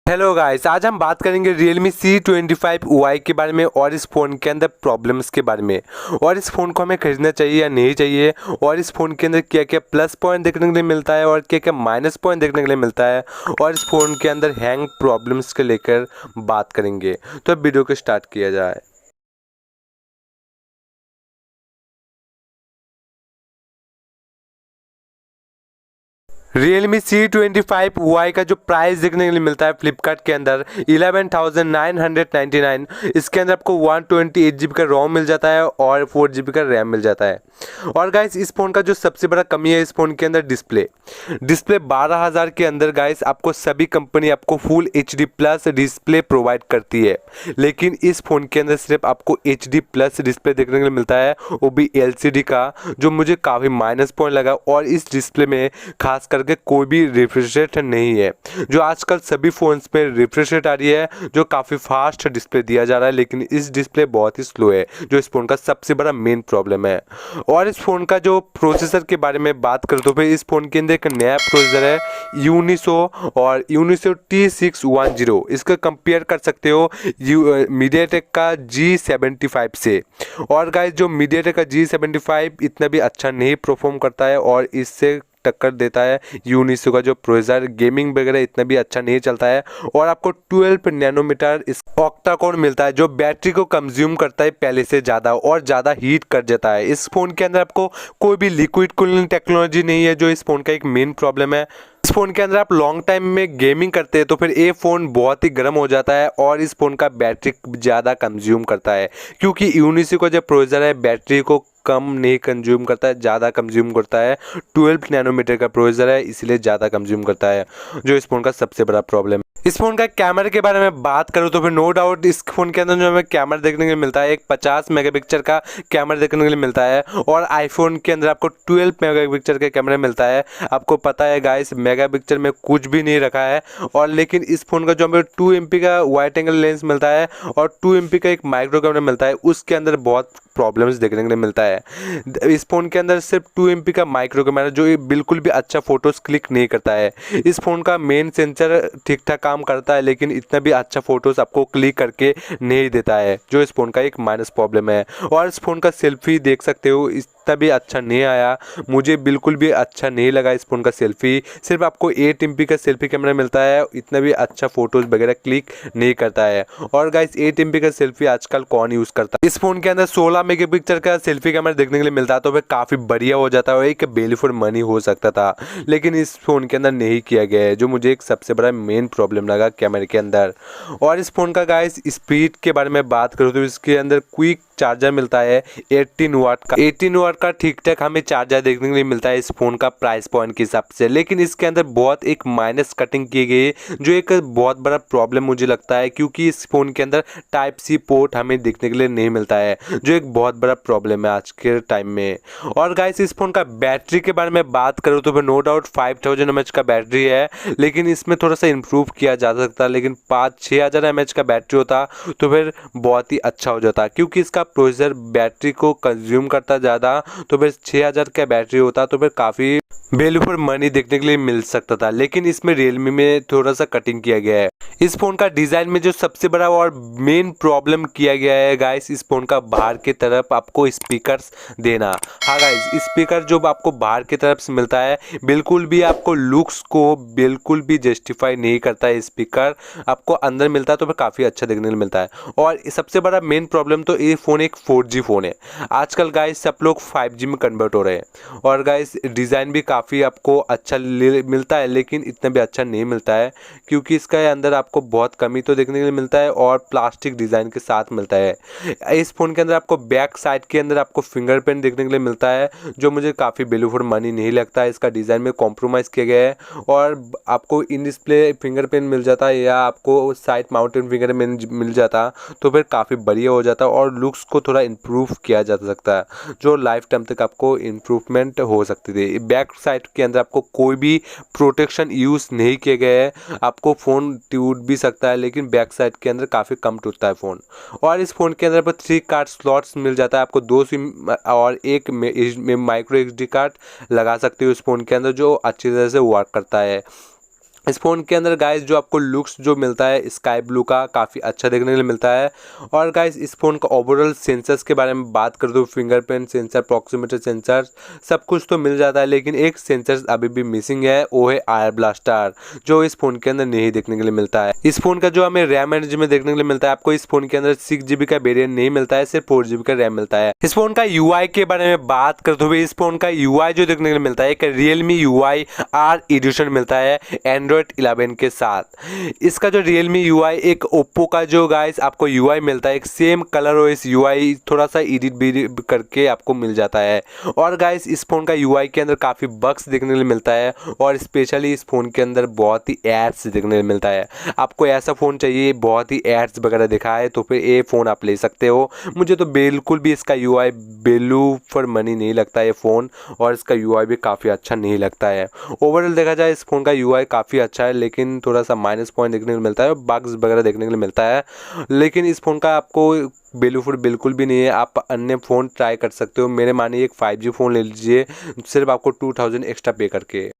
Hello guys, आज हम बात करेंगे Realme C25Y के बारे में और इस फ़ोन के अंदर प्रॉब्लम्स के बारे में और इस फ़ोन को हमें खरीदना चाहिए या नहीं चाहिए और इस फ़ोन के अंदर क्या क्या प्लस पॉइंट देखने के लिए मिलता है और क्या क्या माइनस पॉइंट देखने के लिए मिलता है और इस फ़ोन के अंदर हैंग प्रॉब्लम्स के लेकर बात करेंगे। तो अब वीडियो को स्टार्ट किया जाए। Realme C25Y का जो प्राइस देखने के लिए मिलता है फ्लिपकार्ट के अंदर 11,999। इसके अंदर आपको 128 GB का रोम मिल जाता है और 4 GB का रैम मिल जाता है। और गाइस इस फ़ोन का जो सबसे बड़ा कमी है इस फ़ोन के अंदर डिस्प्ले 12,000 के अंदर गाइस आपको सभी कंपनी आपको full HD plus display provide करती है, लेकिन इस फ़ोन के अंदर सिर्फ आपको HD प्लस डिस्प्ले देखने के लिए मिलता है, वो भी LCD का, जो मुझे काफ़ी माइनस पॉइंट लगा। और इस डिस्प्ले में खास करके कोई भी रिफ्रेश रेट नहीं है, जो आजकल सभी फ़ोन्स में रिफ्रेश रेट आ रही है जो काफ़ी फास्ट डिस्प्ले दिया जा रहा है, लेकिन इस डिस्प्ले बहुत ही स्लो है, जो इस फ़ोन का सबसे बड़ा मेन प्रॉब्लम है। और इस फ़ोन का जो प्रोसेसर के बारे में बात करें तो फिर इस फ़ोन के अंदर एक नया प्रोसेसर है यूनिसो और यूनिसो T610। इसका कंपेयर कर सकते हो मीडियाटेक का G75 से। और गाइस जो मीडियाटेक का G75 इतना भी अच्छा नहीं परफॉर्म करता है और इससे टक्कर देता है यूनिसो का जो प्रोसेसर गेमिंग वगैरह इतना भी अच्छा नहीं चलता है। और आपको 12 नैनोमीटर इस ऑक्टा कोर मिलता है जो बैटरी को कंज्यूम करता है पहले से ज़्यादा और ज़्यादा हीट कर जाता है। इस फ़ोन के अंदर आपको कोई भी लिक्विड कूलिंग टेक्नोलॉजी नहीं है, जो इस फ़ोन का एक मेन प्रॉब्लम है। इस फ़ोन के अंदर आप लॉन्ग टाइम में गेमिंग करते हैं तो फिर ये फ़ोन बहुत ही गर्म हो जाता है और इस फ़ोन का बैटरी ज़्यादा कंज्यूम करता है, क्योंकि यूनिसो का जो प्रोसेसर है बैटरी को कम नहीं कंज्यूम करता है, ज़्यादा कंज्यूम करता है। 12 नैनोमीटर का प्रोसेसर है इसलिए ज़्यादा कंज्यूम करता है, जो इस फ़ोन का सबसे बड़ा प्रॉब्लम है। इस फ़ोन का कैमरे के बारे में बात करूँ तो फिर नो डाउट इस फ़ोन के अंदर जो हमें कैमरा देखने के लिए मिलता है एक 50 मेगापिक्सल का कैमरा देखने के लिए मिलता है और आईफोन के अंदर आपको 12 मेगापिक्सल का कैमरा मिलता है। आपको पता है गाइस मेगापिक्सल में कुछ भी नहीं रखा है। और लेकिन इस फ़ोन का जो हमें 2 MP का वाइड एंगल लेंस मिलता है और 2 MP का एक माइक्रो कैमरा मिलता है, उसके अंदर बहुत प्रॉब्लम्स देखने के लिए मिलता है। इस फ़ोन के अंदर सिर्फ 2 MP का माइक्रो कैमरा जो बिल्कुल भी अच्छा फोटोज़ क्लिक नहीं करता है। इस फ़ोन का मेन सेंसर ठीक ठाक काम करता है, लेकिन इतना भी अच्छा फोटोज़ आपको क्लिक करके नहीं देता है, जो इस फ़ोन का एक माइनस प्रॉब्लम है। और इस फ़ोन का सेल्फी देख सकते हो इतना भी अच्छा नहीं आया, मुझे बिल्कुल भी अच्छा नहीं लगा इस फ़ोन का सेल्फी। सिर्फ आपको 8 MP का सेल्फी कैमरा मिलता है, इतना भी अच्छा फोटोज़ वगैरह क्लिक नहीं करता है। और गाइस 8 MP का सेल्फी आजकल कौन यूज़ करता है। इस फ़ोन के अंदर 16 मेगापिक्सल का सेल्फी कैमरा देखने के लिए मिलता है तो वह काफ़ी बढ़िया हो जाता है, एक वैल्यू फॉर मनी हो सकता था, लेकिन इस फ़ोन के अंदर नहीं किया गया है, जो मुझे एक सबसे बड़ा मेन प्रॉब्लम लगा कैमरे के अंदर। और इस फ़ोन का गाइस स्पीड के बारे में बात करूँ तो इसके अंदर क्विक चार्जर मिलता है 18 वाट का ठीक ठाक हमें चार्जर देखने के लिए मिलता है इस फ़ोन का प्राइस पॉइंट के हिसाब से। लेकिन इसके अंदर बहुत एक माइनस कटिंग की गई है, जो एक बहुत बड़ा प्रॉब्लम मुझे लगता है, क्योंकि इस फ़ोन के अंदर टाइप सी पोर्ट हमें देखने के लिए नहीं मिलता है, जो एक बहुत बड़ा प्रॉब्लम है आज के टाइम में। और गाइस इस फ़ोन का बैटरी के बारे में बात करूँ तो फिर नो डाउट 5000 mAh का बैटरी है, लेकिन इसमें थोड़ा सा इम्प्रूव किया जा सकता है। लेकिन 5-6,000 mAh का बैटरी होता तो फिर बहुत ही अच्छा हो जाता, क्योंकि इसका प्रोसेसर बैटरी को कंज्यूम करता ज़्यादा, तो फिर 6,000 का बैटरी होता तो फिर काफ़ी वैल्यू फॉर मनी देखने के लिए मिल सकता था। लेकिन इसमें रियलमी में थोड़ा सा कटिंग किया गया है। इस फ़ोन का डिज़ाइन में जो सबसे बड़ा और मेन प्रॉब्लम किया गया है गाइस, इस फ़ोन का बाहर की तरफ आपको स्पीकर्स देना। हाँ गाइस, स्पीकर जो आपको बाहर की तरफ से मिलता है बिल्कुल भी आपको लुक्स को बिल्कुल भी जस्टिफाई नहीं करता है। स्पीकर आपको अंदर मिलता है तो फिर काफ़ी अच्छा देखने को मिलता है। और सबसे बड़ा मेन प्रॉब्लम तो ये फ़ोन एक 4G फ़ोन है। आजकल गाइस सब लोग 5G में कन्वर्ट हो रहे हैं। और गाइस डिज़ाइन भी काफ़ी आपको अच्छा मिलता है, लेकिन इतना भी अच्छा नहीं मिलता है, क्योंकि इसका अंदर आपको बहुत कमी तो देखने के लिए मिलता है और प्लास्टिक डिज़ाइन के साथ मिलता है। इस फ़ोन के अंदर आपको बैक साइड के अंदर आपको फिंगरप्रिंट देखने के लिए मिलता है, जो मुझे काफ़ी वैल्यू फॉर मनी नहीं लगता है। इसका डिज़ाइन में कॉम्प्रोमाइज़ किया गया है और आपको इन डिस्प्ले फिंगरप्रिंट मिल जाता है या आपको साइड माउंटेन फिंगरप्रिंट मिल जाता तो फिर काफ़ी बढ़िया हो जाता और लुक्स को थोड़ा इम्प्रूव किया जा सकता है, जो लाइफ टाइम तक आपको इम्प्रूवमेंट हो सकती थी। बैक साइड के अंदर आपको कोई भी प्रोटेक्शन यूज़ नहीं किए गए हैं, आपको फ़ोन टूट भी सकता है, लेकिन बैक साइड के अंदर काफ़ी कम टूटता है फ़ोन। और इस फ़ोन के अंदर आपको 3 कार्ड स्लॉट्स मिल जाता है, आपको 2 सिम और एक माइक्रो SD कार्ड लगा सकते हो इस फ़ोन के अंदर, जो अच्छी तरह से वर्क करता है। इस फ़ोन के अंदर गाइस जो आपको लुक्स जो मिलता है स्काई ब्लू का काफ़ी अच्छा देखने के लिए मिलता है। और गाइस इस फ़ोन का ओवरऑल सेंसर्स के बारे में बात कर दूँ, फिंगरप्रिंट सेंसर, प्रॉक्सिमिटी सेंसर सब कुछ तो मिल जाता है, लेकिन एक सेंसर अभी भी मिसिंग है, वो है आर ब्लास्टर, जो इस फ़ोन के अंदर नहीं देखने के लिए मिलता है। इस फ़ोन का जो हमें रैम एंड में देखने के लिए मिलता है, आपको इस फ़ोन के अंदर 6GB का वेरियंट नहीं मिलता है, सिर्फ 4GB का रैम मिलता है। इस फ़ोन का UI के बारे में बात करते हुए इस फ़ोन का UI जो देखने के लिए मिलता है, एक Realme UI R एडिशन मिलता है Android 11 के साथ। इसका जो Realme UI एक Oppo का जो गाइस आपको UI मिलता है, एक सेम कलर OS UI थोड़ा सा एडिट भी करके आपको मिल जाता है। और गाइस इस फ़ोन का UI के अंदर काफ़ी बग्स देखने के लिए मिलता है, और स्पेशली इस फ़ोन के अंदर बहुत ही एड्स देखने के लिए मिलता है। आपको ऐसा फ़ोन चाहिए बहुत ही एड्स वगैरह दिखाए तो फिर ये फ़ोन आप ले सकते हो। मुझे तो बिल्कुल भी इसका UI वैल्यू फॉर मनी नहीं लगता है फ़ोन, और इसका UI भी काफ़ी अच्छा नहीं लगता है। ओवरऑल देखा जाए इस फ़ोन का UI काफ़ी अच्छा है, लेकिन थोड़ा सा माइनस पॉइंट देखने को मिलता है, बग्स वगैरह देखने को मिलता है। लेकिन इस फ़ोन का आपको वैल्यू फॉर बिल्कुल भी नहीं है, आप अन्य फ़ोन ट्राई कर सकते हो। मेरे मानिए एक 5G फ़ोन ले लीजिए सिर्फ आपको 2000 एक्स्ट्रा पे करके।